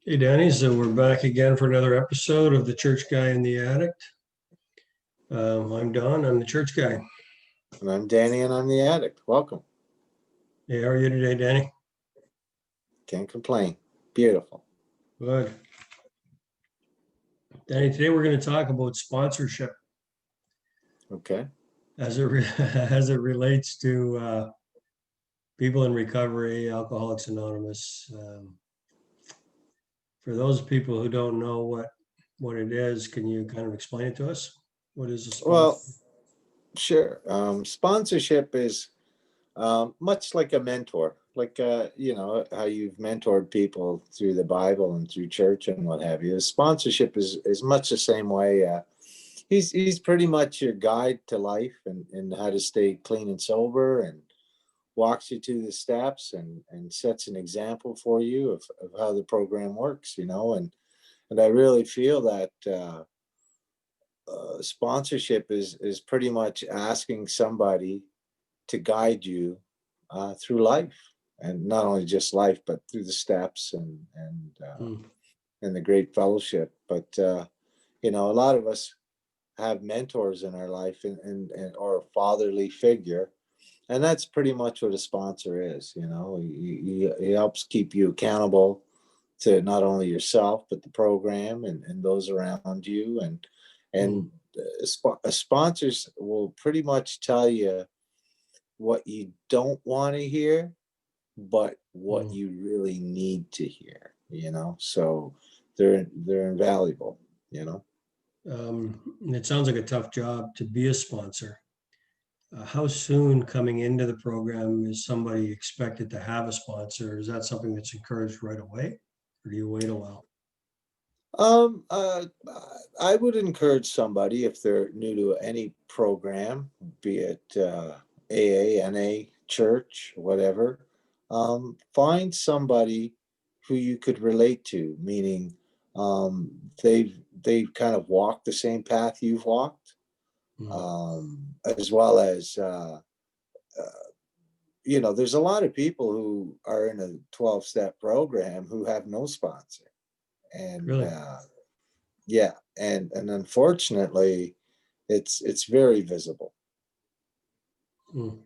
Hey, Danny. So we're back again for another episode of The Church Guy and the Addict. I'm Don. I'm the church guy. And I'm Danny, and I'm the addict. Welcome. Hey, how are you today, Danny? Can't complain. Beautiful. Good. Danny, today we're going to talk about sponsorship Okay. as it relates to people in recovery, Alcoholics Anonymous. For those people who don't know what it is, can you kind of explain it to us? What is a sponsor? Well, sure. Sponsorship is much like a mentor, like how you've mentored people through the Bible and through church and what have you. Sponsorship is much the same way. He's pretty much your guide to life and how to stay clean and sober, and walks you to the steps and sets an example for you of how the program works, and I really feel that sponsorship is pretty much asking somebody to guide you through life, and not only just life, but through the steps Hmm. and the great fellowship. But a lot of us have mentors in our life, and or a fatherly figure, and that's pretty much what a sponsor is. He helps keep you accountable to not only yourself but the program and those around you, Hmm. and sponsors will pretty much tell you what you don't want to hear, but what Hmm. you really need to hear. So they're invaluable. It sounds like a tough job to be a sponsor. How soon coming into the program is somebody expected to have a sponsor? Is that something that's encouraged right away, or do you wait a while? Um, uh, I would encourage somebody, if they're new to any program, be it AA, NA, church, whatever, find somebody who you could relate to, meaning um, they've kind of walked the same path you've walked, Mm. as well as there's a lot of people who are in a 12-step program who have no sponsor, and Really? yeah, and unfortunately, it's very visible. Mm.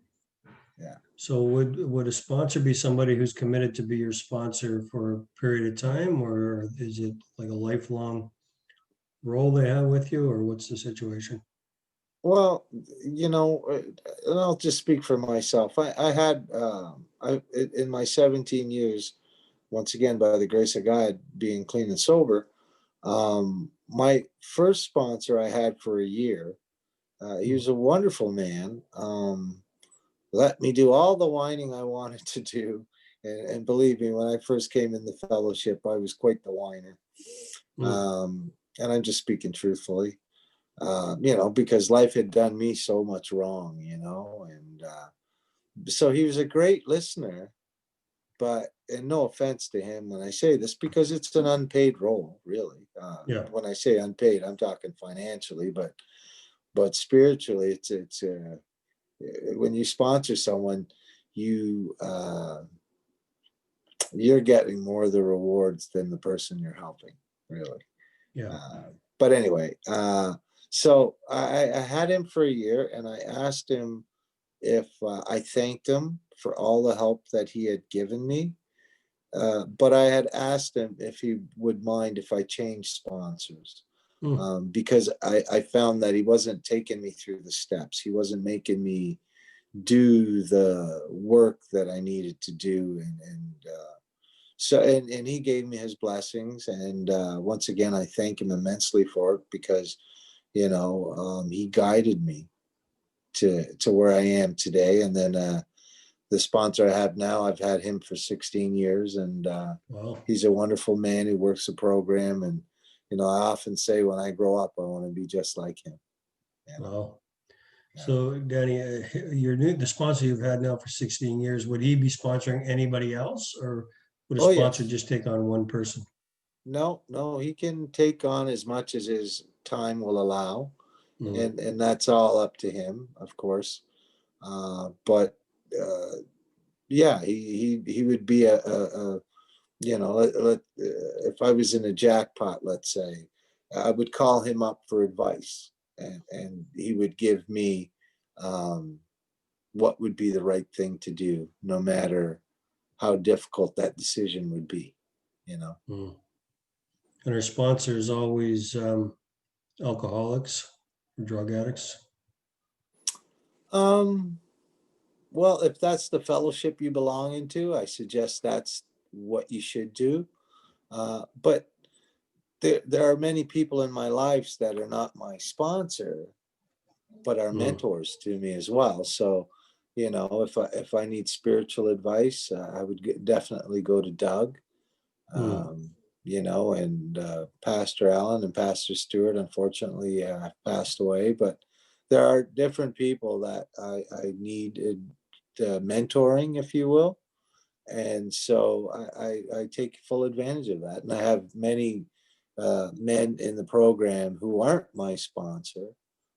Yeah. So would a sponsor be somebody who's committed to be your sponsor for a period of time, or is it like a lifelong role they have with you, or what's the situation? Well, and I'll just speak for myself. I had in my 17 years, once again by the grace of God, being clean and sober. My first sponsor I had for a year. He Mm. was a wonderful man. Let me do all the whining I wanted to do. And believe me, when I first came in the fellowship, I was quite the whiner. Mm. Um, and I'm just speaking truthfully, because life had done me so much wrong, and so he was a great listener. But, and no offense to him when I say this, because it's an unpaid role, really. Yeah. When I say unpaid, I'm talking financially, but spiritually, it's when you sponsor someone, you you're getting more of the rewards than the person you're helping, really. Yeah. uh, but anyway, so I had him for a year, and I asked him if I thanked him for all the help that he had given me, but I had asked him if he would mind if I changed sponsors, Mm. because I found that he wasn't taking me through the steps. He wasn't making me do the work that I needed to do, and he gave me his blessings, and once again I thank him immensely for it, because he guided me to where I am today. And then the sponsor I have now, I've had him for 16 years, and Wow. he's a wonderful man who works the program. And I often say, when I grow up, I want to be just like him. you know Wow. yeah. So, Danny, the sponsor you've had now for 16 years, would he be sponsoring anybody else, or would a Oh sponsor yes. just take on one person? No, he can take on as much as his time will allow, Mm. and that's all up to him, of course. But yeah, he would be a you know, if I was in a jackpot, let's say, I would call him up for advice, and he would give me um, what would be the right thing to do, no matter how difficult that decision would be, you know. Mm. And our sponsors always alcoholics, drug addicts. Um, well, if that's the fellowship you belong into, I suggest that's what you should do. But there are many people in my lives that are not my sponsor, but are Mm. mentors to me as well. So, you know, if I need spiritual advice, I would definitely go to Doug, Mm. um, you know, and Pastor Allen and Pastor Stewart. Unfortunately, passed away, but there are different people that I need mentoring, if you will. And so I take full advantage of that. And I have many men in the program who aren't my sponsor,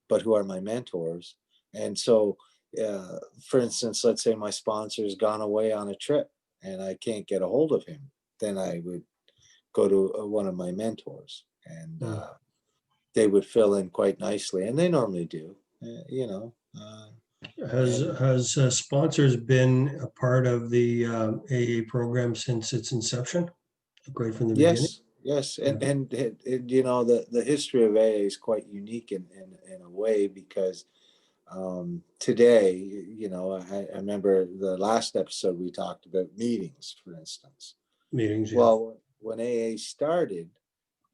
but who are my mentors. And so, for instance, let's say my sponsor's gone away on a trip and I can't get a hold of him, then I would go to one of my mentors, and Mm. they would fill in quite nicely. And they normally do, you know. And Has sponsors been a part of the AA program since its inception, like right from the beginning? yes, yes, Yeah. and you know, the history of AA is quite unique in a way, because today, you know, I remember the last episode we talked about meetings, for instance. Meetings, yeah. Well, when AA started,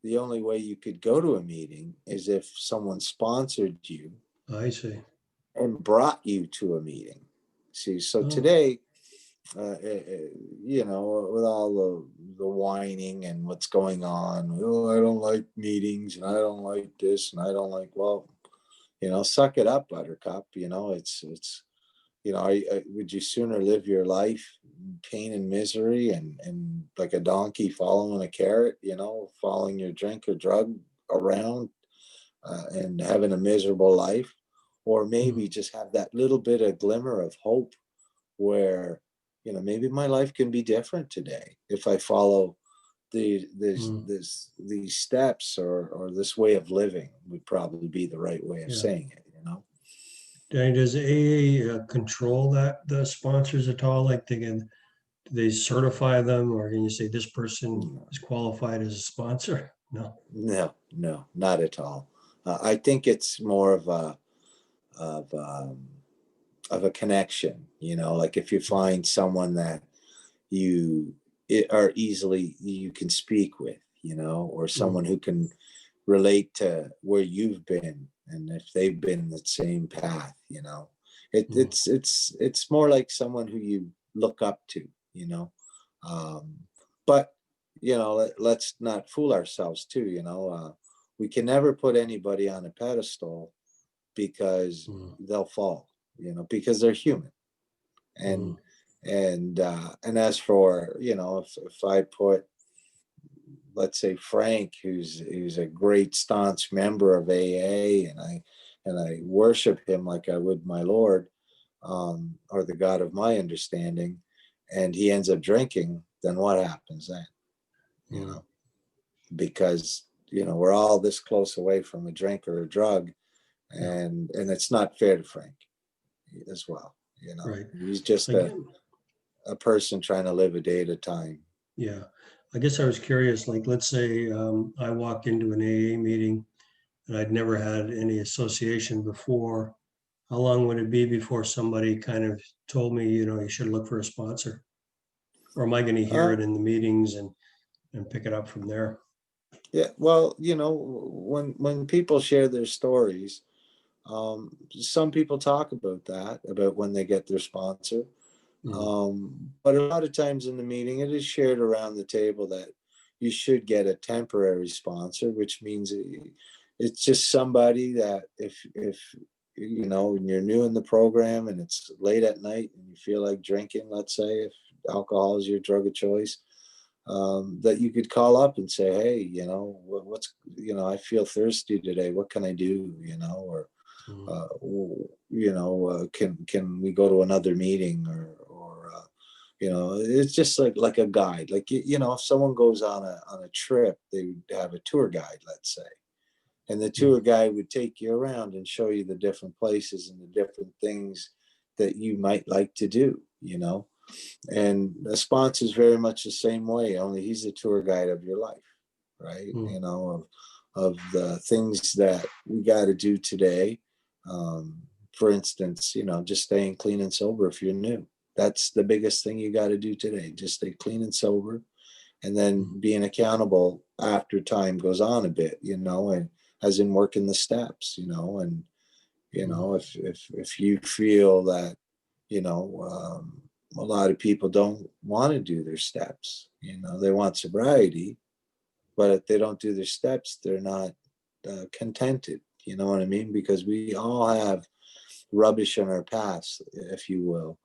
the only way you could go to a meeting is if someone sponsored you I see. and brought you to a meeting. See, so Oh, today, you know, with all the whining and what's going on, oh, I don't like meetings and I don't like this and I don't like, well, you know, suck it up, Buttercup. You know, it's you know, would you sooner live your life in pain and misery and like a donkey following a carrot, you know, following your drink or drug around, and having a miserable life, or mm, maybe just have that little bit of glimmer of hope where, you know, maybe my life can be different today if I follow mm, these steps, or this way of living would probably be the right way of yeah. saying it, you know. Danny, does AA control the sponsors at all? Like do they certify them, or can you say this person is qualified as a sponsor? No. No, no, not at all. I think it's more of um, of a connection. You know, like if you find someone that you are easily you can speak with, you know, or Mm, someone who can relate to where you've been, and if they've been in the same path, you know, mm, it's more like someone who you look up to, you know. Um, but you know, let's not fool ourselves too. You know, we can never put anybody on a pedestal, because mm, they'll fall. You know, because they're human. mm, And and as for, you know, if I put, let's say, Frank, who's a great staunch member of AA, and I worship him like I would my Lord, or the God of my understanding, and he ends up drinking, then what happens then? You mm. know, because, you know, we're all this close away from a drink or a drug, Yeah, and it's not fair to Frank as well. You know, right. he's just Like, a person trying to live a day at a time. yeah. I guess I was curious, like, let's say I walk into an AA meeting and I'd never had any association before. How long would it be before somebody kind of told me, you should look for a sponsor? Or am I going to hear Uh, it in the meetings and pick it up from there? yeah, well, you know, when people share their stories, some people talk about that, about when they get their sponsor. Mm, But a lot of times in the meeting, it is shared around the table that you should get a temporary sponsor, which means it's just somebody that if you know, and you're new in the program and it's late at night and you feel like drinking, let's say, if alcohol is your drug of choice, that you could call up and say, hey, you know, what's, you know, I feel thirsty today. What can I do? You know, or mm, you know, can we go to another meeting, or You know, it's just like a guide. Like you know, if someone goes on a trip, they would have a tour guide, let's say, and the Mm, tour guide would take you around and show you the different places and the different things that you might like to do. You know, and a sponsor is very much the same way. Only he's the tour guide of your life, right? mm, You know, of the things that we got to do today. Um, for instance, you know, just staying clean and sober if you're new. That's the biggest thing you got to do today. Just stay clean and sober, and then mm, being accountable after time goes on a bit, you know, and as in working the steps, you know, and you mm. know, if you feel that, you know, a lot of people don't want to do their steps, you know, they want sobriety, but if they don't do their steps, they're not contented. You know what I mean? Because we all have rubbish in our past, if you will,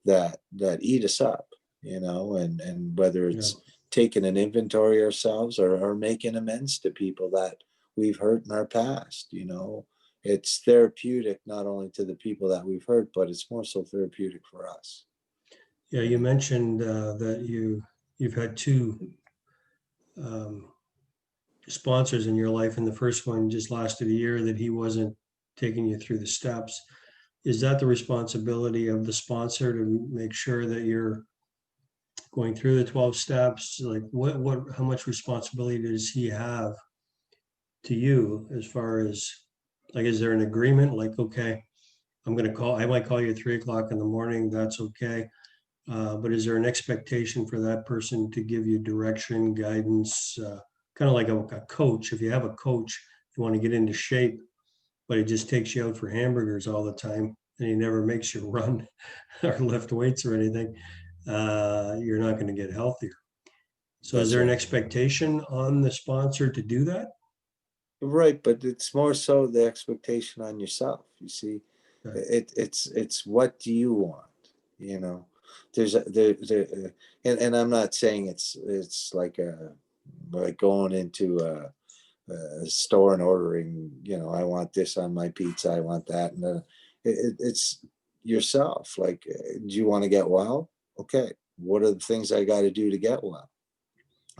that eat us up. You know, and whether Yeah, it's taking an inventory ourselves or making amends to people that we've hurt in our past. You know, it's therapeutic not only to the people that we've hurt, but it's more so therapeutic for us. yeah. You You know? mentioned that you've had two um, sponsors in your life, and the first one just lasted a year. That he wasn't taking you through the steps. Is that the responsibility of the sponsor to make sure that you're going through the 12 steps? Like how much responsibility does he have to you as far as, like, is there an agreement? Like, okay, I might call you at 3 o'clock in the morning. That's okay. But is there an expectation for that person to give you direction, guidance, kind of like a coach? If you have a coach, you want to get into shape, but he just takes you out for hamburgers all the time and he never makes you run or lift weights or anything, you're not going to get healthier. So is That's there an right. expectation on the sponsor to do that? Right, but it's more so the expectation on yourself. You see, Okay. it's what do you want? You know, and I'm not saying it's like going into a store and ordering. You know, I want this on my pizza. I want that, and it's yourself. Like, do you want to get well? Okay, what are the things I got to do to get well?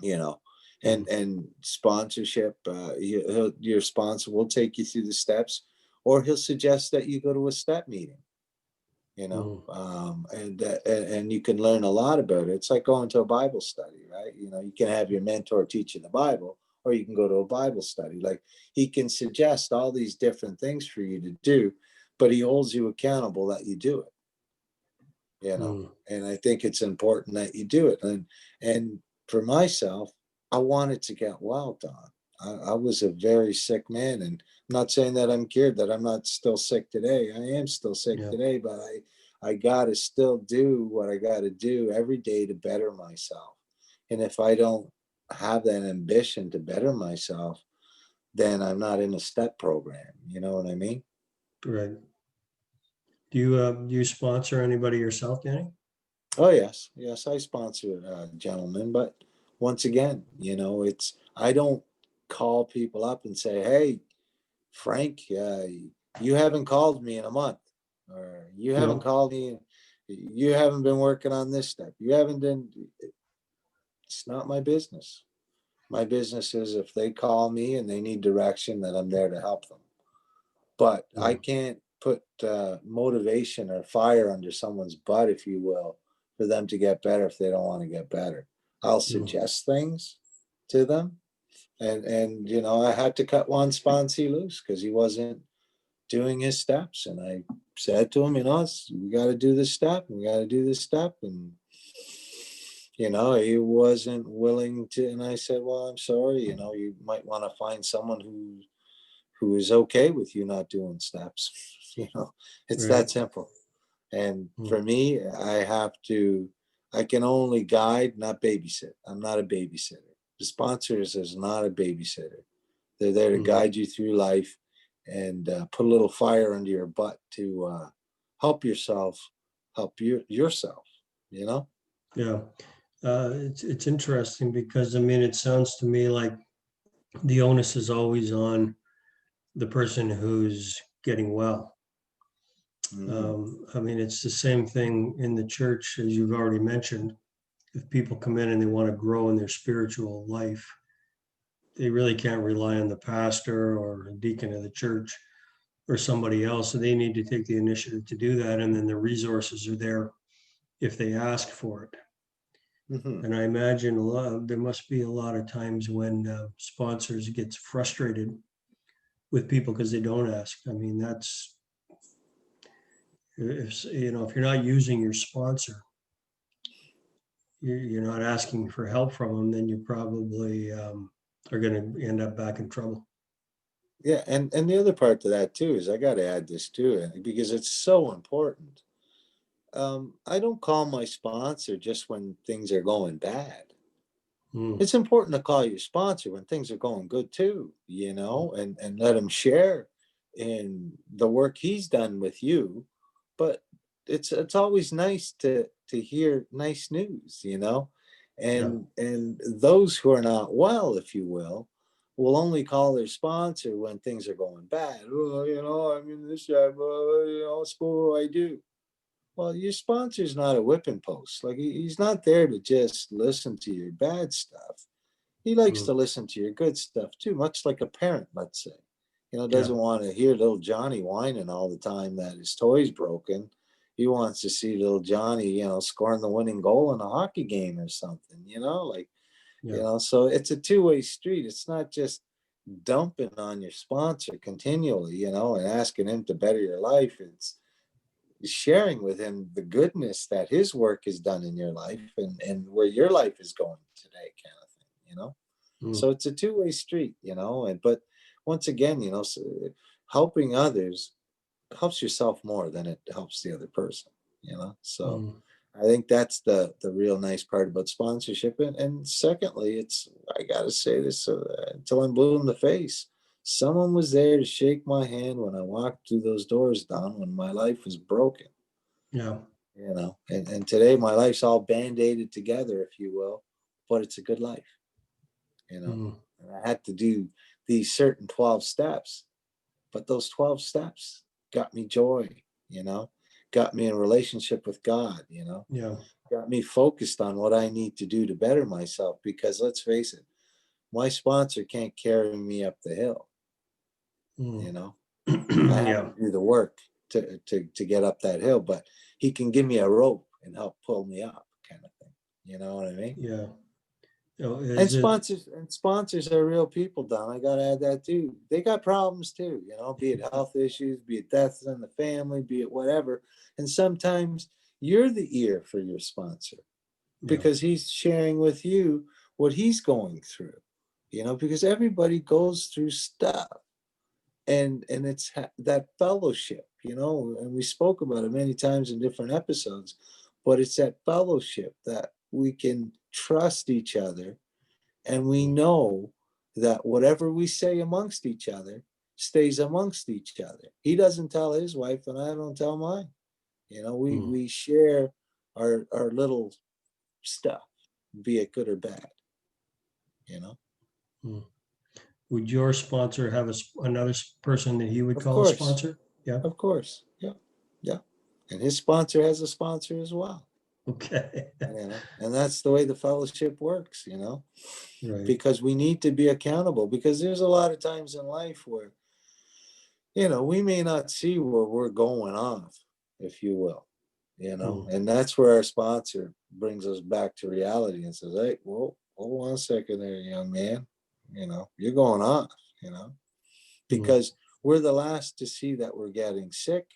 You know, Mm, and sponsorship, your sponsor will take you through the steps, or he'll suggest that you go to a step meeting, you know, mm, and you can learn a lot about it. It's like going to a Bible study, right? You know, you can have your mentor teach you the Bible, or you can go to a Bible study. Like, he can suggest all these different things for you to do, but he holds you accountable that you do it, you know. mm, And I think it's important that you do it. And for myself, I wanted to get well, Don. I was a very sick man, and I'm not saying that I'm cured, that I'm not still sick today. I am still sick yeah. today, but I got to still do what I got to do every day to better myself. And if I don't have that ambition to better myself, then I'm not in a step program. You know what I mean? Right. Do you sponsor anybody yourself, Danny? Oh yes, yes, I sponsor gentlemen, but once again, you know, it's I don't call people up and say, "Hey, Frank, you haven't called me in a month, or you haven't No. called me, you haven't been working on this step, you haven't been." It's not my business. My business is if they call me and they need direction, that I'm there to help them. But I Mm, can't put motivation or fire under someone's butt, if you will, for them to get better if they don't want to get better. I'll mm, suggest things to them, and you know, I had to cut one sponsee loose because he wasn't doing his steps, and I said to him, you know, we got to do this step, we got to do this step, and you know, he wasn't willing to. And I said, well, I'm sorry, you know, you might want to find someone who is okay with you not doing steps. You know, it's right. that simple. And Mm, for me, I can only guide, not babysit. I'm not a babysitter. The sponsors is not a babysitter. They're there to mm, guide you through life and put a little fire under your butt to help yourself, help yourself, you know? yeah. It's interesting because I mean it sounds to me like the onus is always on the person who's getting well. I mean, it's the same thing in the church, as you've already mentioned. If people come in and they want to grow in their spiritual life, they really can't rely on the pastor or deacon of the church or somebody else. So they need to take the initiative to do that. And then the resources are there if they ask for it. Mhm. And I imagine there must be a lot of times when sponsors get frustrated with people because they don't ask. I mean, that's, if if you're not using your sponsor, you're not asking for help from them, then you probably are going to end up back in trouble. Yeah, and the other part to that too is I got to add this too because it's so important. I don't call my sponsor just when things are going bad. Mm, It's important to call your sponsor when things are going good too, and let him share in the work he's done with you. But it's always nice to hear nice news, yeah. and those who are not well, if you will only call their sponsor when things are going bad. Oh, I'm in this job, what do I do? Well, your sponsor's not a whipping post. Like he's not there to just listen to your bad stuff. He likes Mm, to listen to your good stuff too, much like a parent, let's say. yeah. Doesn't want to hear little Johnny whining all the time that his toy's broken. He wants to see little Johnny, scoring the winning goal in a hockey game or something, Yeah. so it's a two-way street. It's not just dumping on your sponsor continually, and asking him to better your life. It's sharing with him the goodness that his work has done in your life and where your life is going today, kind of thing. Mm, So it's a two-way street, but once again, helping others helps yourself more than it helps the other person. So mm, I think that's the real nice part about sponsorship. And secondly, I gotta say this until I'm blue in the face. Someone was there to shake my hand when I walked through those doors, Don, when my life was broken. yeah. And today my life's all band-aided together, if you will, but it's a good life, you know. Mm, And I had to do these certain 12 steps, but those 12 steps got me joy, you know, got me in relationship with God, yeah. got me focused on what I need to do to better myself. Because let's face it, my sponsor can't carry me up the hill, you Mm. know. I have Yeah. to do the work to get up that hill, but he can give me a rope and help pull me up, kind of thing. You know what I mean? Yeah. And Is it? sponsors are real people, Don. I gotta add that too. They got problems too, be it health issues, be it deaths in the family, be it whatever. And sometimes you're the ear for your sponsor Yeah. because he's sharing with you what he's going through, because everybody goes through stuff. And it's that fellowship, and we spoke about it many times in different episodes, but it's that fellowship that we can trust each other, and we Mm, know that whatever we say amongst each other stays amongst each other. He doesn't tell his wife and I don't tell mine. we mm, we share our little stuff, be it good or bad you know mm. Would your sponsor have another person that he would of call a course, sponsor? Yeah. of course, yeah, yeah. And his sponsor has a sponsor as well. Okay. And that's the way the fellowship works, Right. because we need to be accountable, because there's a lot of times in life where we may not see where we're going off, if you will, Mm, and that's where our sponsor brings us back to reality and says, hey, well, hold on a second there, young man, you're going off, you know mm, because we're the last to see that we're getting sick,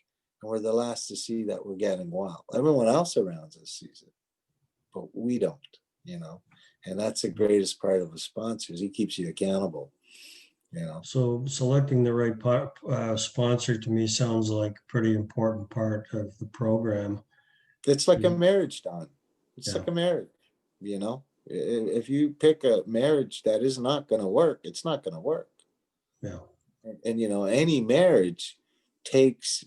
and we're the last to see that we're getting well. Everyone else around us sees it, but we don't, and that's the mm. greatest part of a sponsor is he keeps you accountable. So selecting the right sponsor to me sounds like a pretty important part of the program. It's like a You- marriage, Don. It's Yeah. like a marriage. If you pick a marriage that is not going to work, it's not going to work. Yeah. And any marriage takes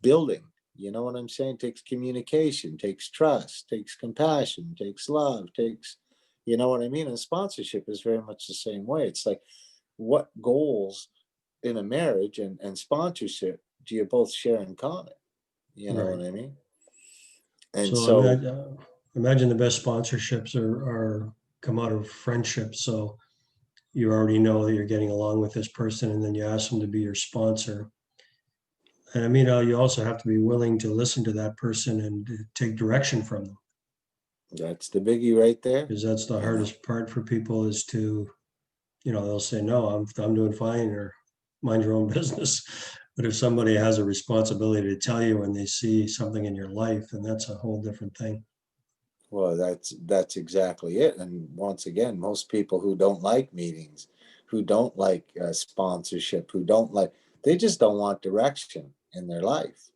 building. You know what I'm saying? Takes communication, takes trust, takes compassion, takes love, takes, you know what I mean? And sponsorship is very much the same way. It's like, what goals in a marriage and sponsorship do you both share in common? You know Right. what I mean? And So so, imagine the best sponsorships are come out of friendship. So you already know that you're getting along with this person, and then you ask them to be your sponsor. And I mean, you also have to be willing to listen to that person and take direction from them, that's the biggie right there. because that's the You know, hardest part for people is to, they'll say, no, I'm doing fine, or mind your own business. But if somebody has a responsibility to tell you when they see something in your life, then that's a whole different thing. well, that's exactly it. And once again, most people who don't like meetings, who don't like sponsorship, who don't like, they just don't want direction in their life,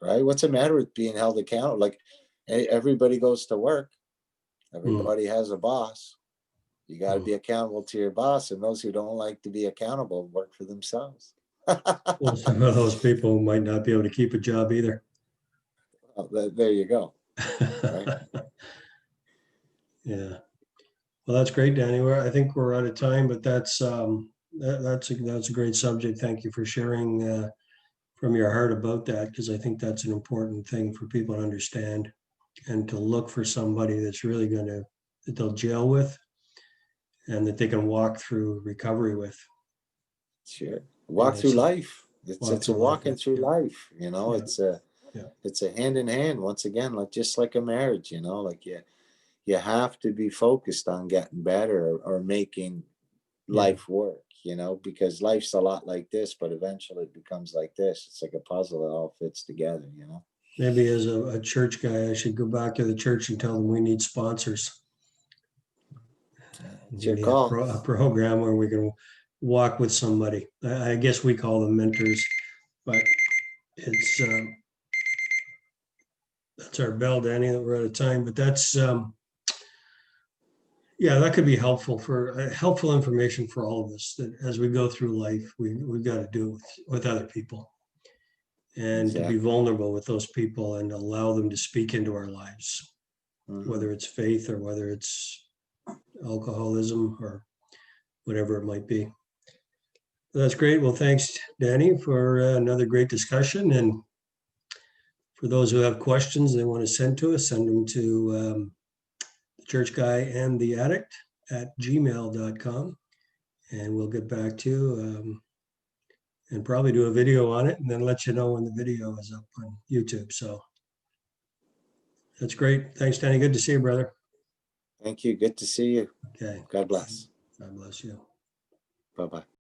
right? What's the matter with being held accountable? Like, everybody goes to work, Hmm. everybody has a boss. You got to Hmm. be accountable to your boss, and those who don't like to be accountable work for themselves. Well, some of those people might not be able to keep a job either. Well, there you go. Right. Yeah. Well, that's great, Danny. I think we're out of time, but that's a great subject. Thank you for sharing from your heart about that, because I think that's an important thing for people to understand, and to look for somebody that's really that they'll gel with, and that they can walk through recovery with, Sure. and Walk through it's a life. walk It's a through life walking with. through Yeah, life. You know, yeah, yeah, it's a hand in hand. Once again, like just like a marriage. You know, like you have to be focused on getting better, or making yeah. life work. You know, because life's a lot like this, but eventually it becomes like this. It's like a puzzle that all fits together. You know. Maybe as a church guy, I should go back to the church and tell them we need sponsors. It's We your need call. a program where we can walk with somebody. I guess we call them mentors, but it's that's our bell, Danny. That we're out of time, but that's yeah, that could be helpful for helpful information for all of us. That as we go through life, we've got to do with other people, and to be Exactly. vulnerable with those people and allow them to speak into our lives, Hmm. whether it's faith or whether it's alcoholism or whatever it might be. That's great. Well, thanks, Danny, for another great discussion. And for those who have questions they want to send to us, send them to the church guy and the addict at gmail.com. And we'll get back to you and probably do a video on it, and then let you know when the video is up on YouTube. So that's great. Thanks, Danny. Good to see you, brother. Thank you. Good to see you. Okay. God bless. God bless you. Bye bye.